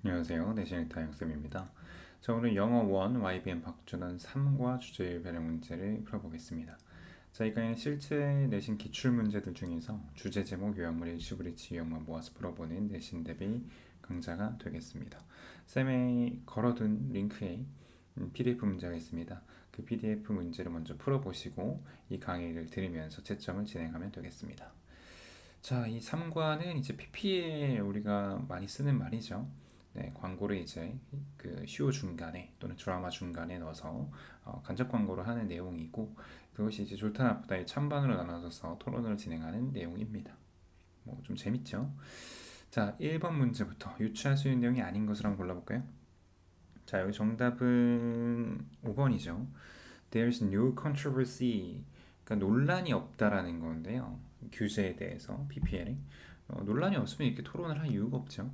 안녕하세요. 내신의타 영쌤입니다. 자, 오늘 영어 1 YBN 박준환 3과 주제일 변형 문제를 풀어보겠습니다. 자, 이 강의는 실제 내신 기출 문제들 중에서 주제 제목, 요약물, 일시브리지 유형만 모아서 풀어보는 내신 대비 강좌가 되겠습니다. 쌤이 걸어둔 링크에 PDF 문제가 있습니다. 그 PDF 문제를 먼저 풀어보시고 이 강의를 들으면서 채점을 진행하면 되겠습니다. 자, 이 3과는 이제 PP에 우리가 많이 쓰는 말이죠. 네, 광고를 이제 그 쇼 중간에 또는 드라마 중간에 넣어서 간접 광고를 하는 내용이고, 그것이 이제 좋다 나쁘다의 찬반으로 나눠져서 토론을 진행하는 내용입니다. 뭐 좀 재밌죠? 자, 1번 문제부터 유추할 수 있는 내용이 아닌 것을 한번 골라볼까요? 자, 여기 정답은 5번이죠. There's no controversy. 그러니까 논란이 없다라는 건데요. 규제에 대해서 PPL에 논란이 없으면 이렇게 토론을 할 이유가 없죠.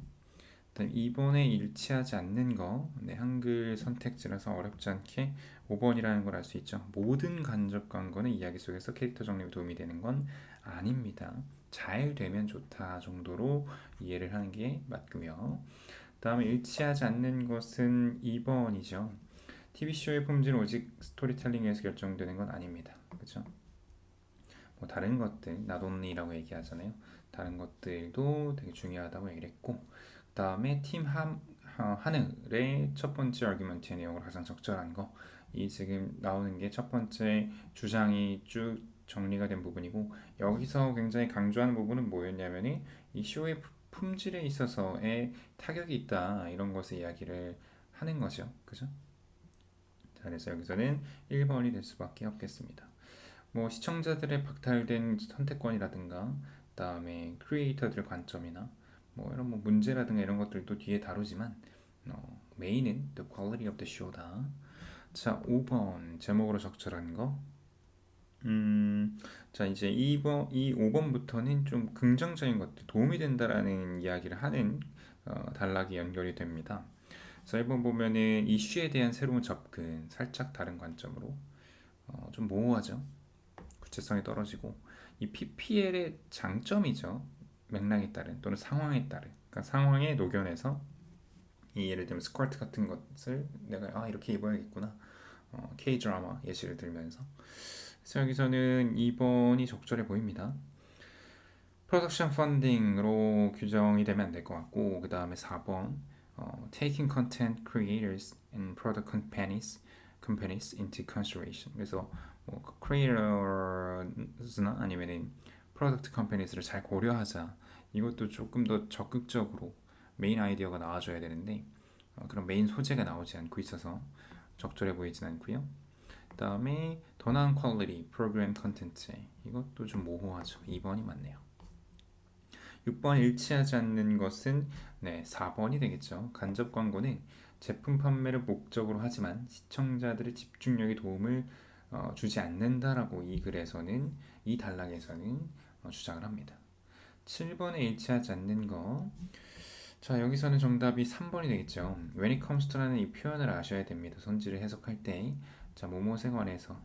일단 2번에 일치하지 않는 거, 네, 한글 선택지라서 어렵지 않게 5번이라는 걸 알 수 있죠. 모든 간접 광고는 이야기 속에서 캐릭터 정립에 도움이 되는 건 아닙니다. 잘 되면 좋다 정도로 이해를 하는 게 맞고요. 다음에 일치하지 않는 것은 2번이죠. TV쇼의 품질은 오직 스토리텔링에서 결정되는 건 아닙니다. 그렇죠? 뭐 다른 것들, not only라고 얘기하잖아요. 다른 것들도 되게 중요하다고 얘기를 했고, 그 다음에 팀 하늘의 첫 번째 아규먼트의 내용으로 가장 적절한 거, 이 지금 나오는 게 첫 번째 주장이 쭉 정리가 된 부분이고, 여기서 굉장히 강조하는 부분은 뭐였냐면이 이 쇼의 품질에 있어서의 타격이 있다, 이런 것을 이야기를 하는 거죠. 그죠? 자, 그래서 여기서는 1번이 될 수밖에 없겠습니다. 뭐 시청자들의 박탈된 선택권이라든가, 그다음에 크리에이터들의 관점이나 뭐 이런 뭐 문제라든가 이런 것들도 뒤에 다루지만 메인은 the quality of the show다. 자, 5번 제목으로 적절한 거. 자, 이제 이 5번부터는 좀 긍정적인 것들, 도움이 된다라는 이야기를 하는 단락이 연결이 됩니다. 그래서 1번 보면은 이슈에 대한 새로운 접근, 살짝 다른 관점으로 좀 모호하죠. 구체성이 떨어지고, 이 PPL의 장점이죠. 맥락에 따른 또는 상황에 따른, 그러니까 상황에 녹여내서 이 예를 들면 스커트 같은 것을 내가 이렇게 입어야겠구나, K 드라마 예시를 들면서. 그래서 여기서는 2번이 적절해 보입니다. 프로덕션 펀딩으로 규정이 되면 안 될 것 같고, 그 다음에 4번 taking content creators and product companies into consideration. 그래서 뭐 creators나 아니면은 프로덕트 컴퍼니스를 잘 고려하자. 이것도 조금 더 적극적으로 메인 아이디어가 나와줘야 되는데 그런 메인 소재가 나오지 않고 있어서 적절해 보이진 않고요. 그 다음에 더 나은 퀄리티 프로그램 컨텐츠, 이것도 좀 모호하죠. 2번이 맞네요. 6번 일치하지 않는 것은 4번이 되겠죠. 간접 광고는 제품 판매를 목적으로 하지만 시청자들의 집중력에 도움을 주지 않는다라고 이 단락에서는 주장을 합니다. 7번에 일치하지 않는 거. 자, 여기서는 정답이 3번이 되겠죠. When it comes to라는 이 표현을 아셔야 됩니다. 선지를 해석할 때, 자, 뭐뭐에 관해서는,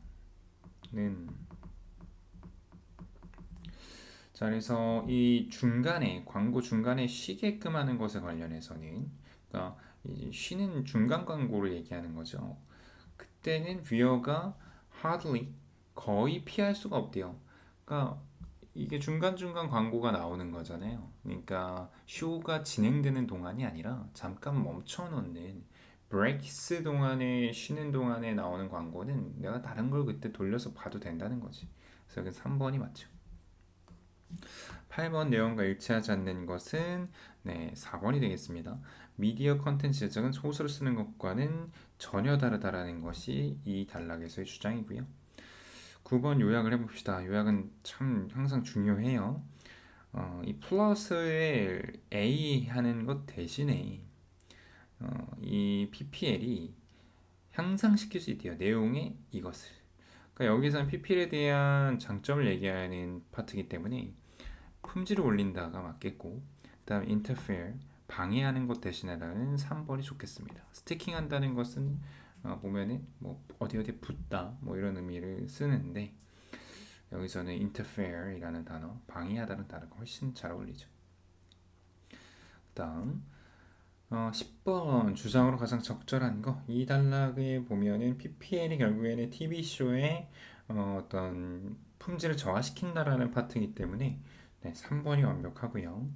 자, 그래서 이 중간에 광고 중간에 쉬게끔 하는 것에 관련해서는, 그러니까 이 쉬는 중간 광고를 얘기하는 거죠. 그때는 뷰어가 hardly, 거의 피할 수가 없대요. 그러니까 이게 중간중간 광고가 나오는 거잖아요. 그러니까 쇼가 진행되는 동안이 아니라 잠깐 멈춰놓는 브레이크스 동안에, 쉬는 동안에 나오는 광고는 내가 다른 걸 그때 돌려서 봐도 된다는 거지. 그래서 그 3번이 맞죠. 8번 내용과 일치하지 않는 것은 4번이 되겠습니다. 미디어 컨텐츠 제작은 소설을 쓰는 것과는 전혀 다르다라는 것이 이 단락에서의 주장이고요. 9번 요약을 해봅시다. 요약은 참 항상 중요해요. 이 플러스에 A 하는 것 대신에 이 PPL이 향상시킬 수 있대요. 내용의 이것을. 그러니까 여기서는 PPL에 대한 장점을 얘기하는 파트이기 때문에 품질을 올린다가 맞겠고, 그 다음 interfere, 방해하는 것 대신에라는 3번이 좋겠습니다. 스티킹 한다는 것은 보면은 뭐 어디 붙다 뭐 이런 의미를 쓰는데, 여기서는 interfere이라는 단어, 방해하다는 단어가 훨씬 잘 어울리죠. 그 다음 10번 주장으로 가장 적절한 거. 이 단락에 보면은 PPL이 결국에는 TV쇼의 어떤 품질을 저하시킨다라는 파트이기 때문에 네, 3번이 완벽하고요.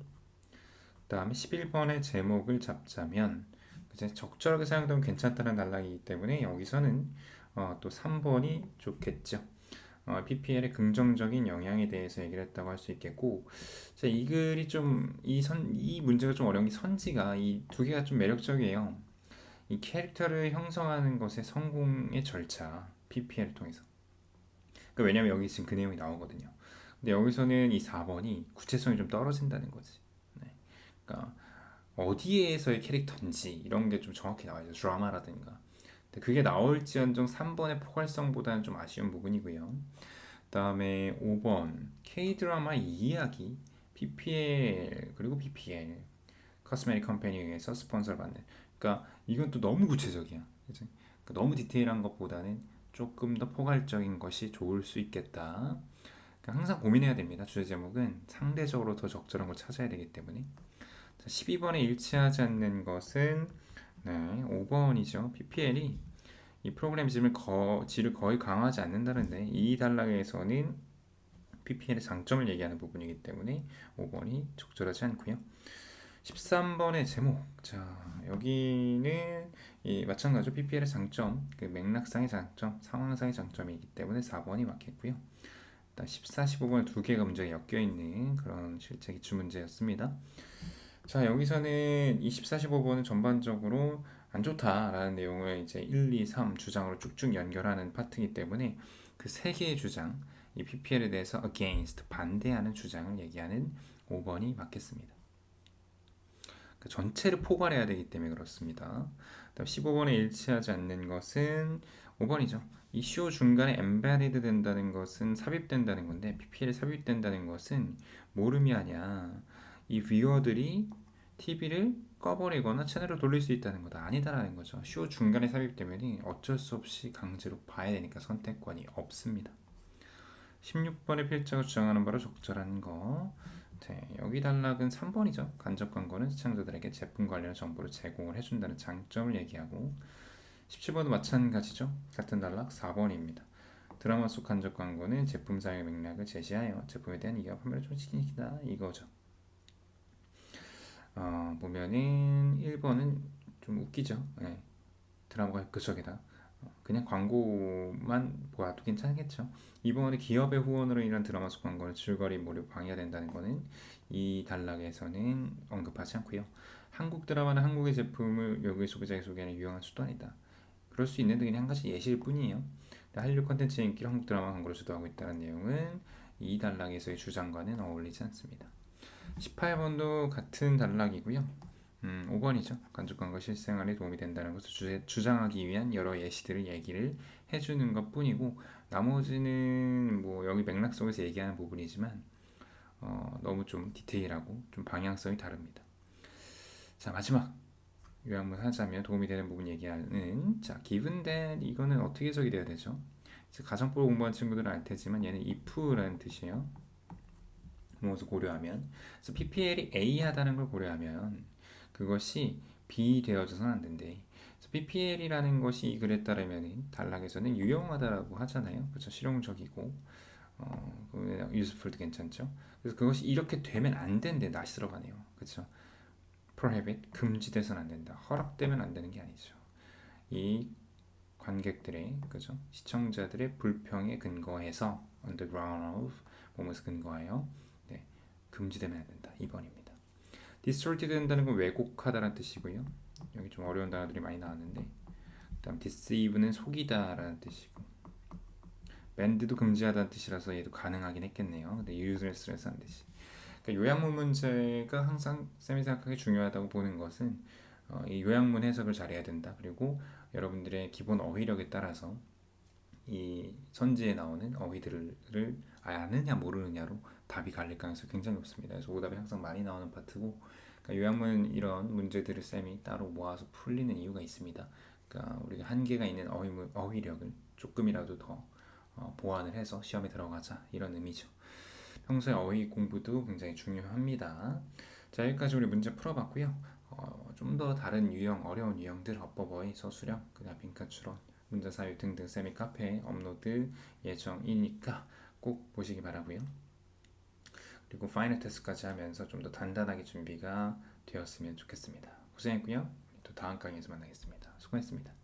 그 다음에 11번의 제목을 잡자면 이제 적절하게 사용되면 괜찮다는 단락이기 때문에 여기서는 또 3번이 좋겠죠. PPL의 긍정적인 영향에 대해서 얘기를 했다고 할 수 있겠고, 자, 이 글이 좀, 이 문제가 좀 어려운 게 선지가 이 두 개가 좀 매력적이에요. 이 캐릭터를 형성하는 것의 성공의 절차, PPL을 통해서. 그러니까 왜냐면 여기 지금 그 내용이 나오거든요. 근데 여기서는 이 4번이 구체성이 좀 떨어진다는 거지. 네. 그러니까 어디에서의 캐릭터인지 이런 게 좀 정확히 나와야죠. 드라마라든가. 근데 그게 나올지언정 3번의 포괄성보다는 좀 아쉬운 부분이고요. 그다음에 5번 K-드라마 이야기 PPL 그리고 PPL 커스메틱 컴퍼니에 의해서 스폰서를 받는. 그러니까 이건 또 너무 구체적이야. 그치? 그러니까 너무 디테일한 것보다는 조금 더 포괄적인 것이 좋을 수 있겠다. 그러니까 항상 고민해야 됩니다. 주제 제목은 상대적으로 더 적절한 걸 찾아야 되기 때문에. 12번에 일치하지 않는 것은 네, 5번이죠. PPL이 이 프로그램 질을 거의 강화하지 않는다는데 이 단락에서는 PPL의 장점을 얘기하는 부분이기 때문에 5번이 적절하지 않고요. 13번의 제목. 자, 여기는 마찬가지로 PPL의 장점, 그 맥락상의 장점, 상황상의 장점이기 때문에 4번이 맞겠고요. 일단 14, 15번 두 개가 문제가 엮여 있는 그런 실제 기출 문제였습니다. 자, 여기서는 이 14, 15번은 전반적으로 안 좋다라는 내용을 이제 1, 2, 3 주장으로 쭉쭉 연결하는 파트이기 때문에 그 세 개의 주장, 이 PPL에 대해서 against, 반대하는 주장을 얘기하는 5번이 맞겠습니다. 그 전체를 포괄해야 되기 때문에 그렇습니다. 그다음 15번에 일치하지 않는 것은 5번이죠. 이 쇼 중간에 embedded 된다는 것은 삽입된다는 건데 PPL에 삽입된다는 것은 뭐를 의미하냐? 이 뷰어들이 TV를 꺼버리거나 채널을 돌릴 수 있다는 거다. 아니다라는 거죠. 쇼 중간에 삽입되면 어쩔 수 없이 강제로 봐야 되니까 선택권이 없습니다. 16번의 필자가 주장하는 바로 적절한 거. 네, 여기 단락은 3번이죠. 간접 광고는 시청자들에게 제품 관련 정보를 제공을 해준다는 장점을 얘기하고 17번도 마찬가지죠. 같은 단락 4번입니다. 드라마 속 간접 광고는 제품 사용의 맥락을 제시하여 제품에 대한 이해와 판매를 촉진시키다 이거죠. 보면은 1번은 좀 웃기죠. 네, 드라마가 그쪽이다. 그냥 광고만 보아도 괜찮겠죠. 이번에 기업의 후원으로 인한 드라마 속 광고는 줄거리 몰입 방해가 된다는 것은 이 단락에서는 언급하지 않고요. 한국 드라마는 한국의 제품을 외국의 소비자에게 소개하는 유용한 수단이다. 그럴 수 있는데 그냥 한 가지 예시일 뿐이에요. 한류 콘텐츠의 인기를 한국 드라마 광고로 주도하고 있다는 내용은 이 단락에서의 주장과는 어울리지 않습니다. 18번도 같은 단락이고요. 5번이죠. 간접 광고 실생활에 도움이 된다는 것을 주장하기 위한 여러 예시들을 얘기를 해주는 것 뿐이고 나머지는 뭐 여기 맥락 속에서 얘기하는 부분이지만 너무 좀 디테일하고 좀 방향성이 다릅니다. 자, 마지막 요약만 하자면 도움이 되는 부분 얘기하는 자, given that 이거는 어떻게 해석이 돼야 되죠? 가정법 공부한 친구들은 알 테지만 얘는 if라는 뜻이에요. 무엇을 고려하면 그래서 PPL이 A하다는 걸 고려하면 그것이 B 되어져서는 안 된대. PPL이라는 것이 이 글에 따르면 단락에서는 유용하다라고 하잖아요. 그렇죠? 실용적이고 useful도 괜찮죠. 그래서 그것이 이렇게 되면 안 된대. 낫이 들어가네요. 그렇죠? prohibit 금지돼서는 안 된다. 허락되면 안 되는 게 아니죠. 이 관객들의 그죠? 시청자들의 불평에 근거해서 on the ground of 뭐뭐에서 근거하여 네, 금지되면 안 된다. 2번입니다. distorted 된다는 건 왜곡하다라는 뜻이고요. 여기 좀 어려운 단어들이 많이 나왔는데 그다음 deceive는 속이다라는 뜻이고 band도 금지하다는 뜻이라서 얘도 가능하긴 했겠네요. 근데 useless라는 뜻이. 그러니까 요약문 문제가 항상 쌤이 생각하기 중요하다고 보는 것은 이 요약문 해석을 잘해야 된다. 그리고 여러분들의 기본 어휘력에 따라서 이 선지에 나오는 어휘들을 아느냐 모르느냐로 답이 갈릴 가능성이 굉장히 높습니다. 그래서 오답이 항상 많이 나오는 파트고 그러니까 요약문 이런 문제들을 쌤이 따로 모아서 풀리는 이유가 있습니다. 그러니까 우리가 한계가 있는 어휘력을 조금이라도 더 보완을 해서 시험에 들어가자 이런 의미죠. 평소에 어휘 공부도 굉장히 중요합니다. 자, 여기까지 우리 문제 풀어봤고요. 좀 더 다른 유형, 어려운 유형들 어버버이, 서술형, 그다음 빈칸 추론, 문자 사유 등등 쌤이 카페에 업로드 예정이니까 꼭 보시기 바라고요. 그리고 파이널 테스트까지 하면서 좀 더 단단하게 준비가 되었으면 좋겠습니다. 고생했고요. 또 다음 강의에서 만나겠습니다. 수고했습니다.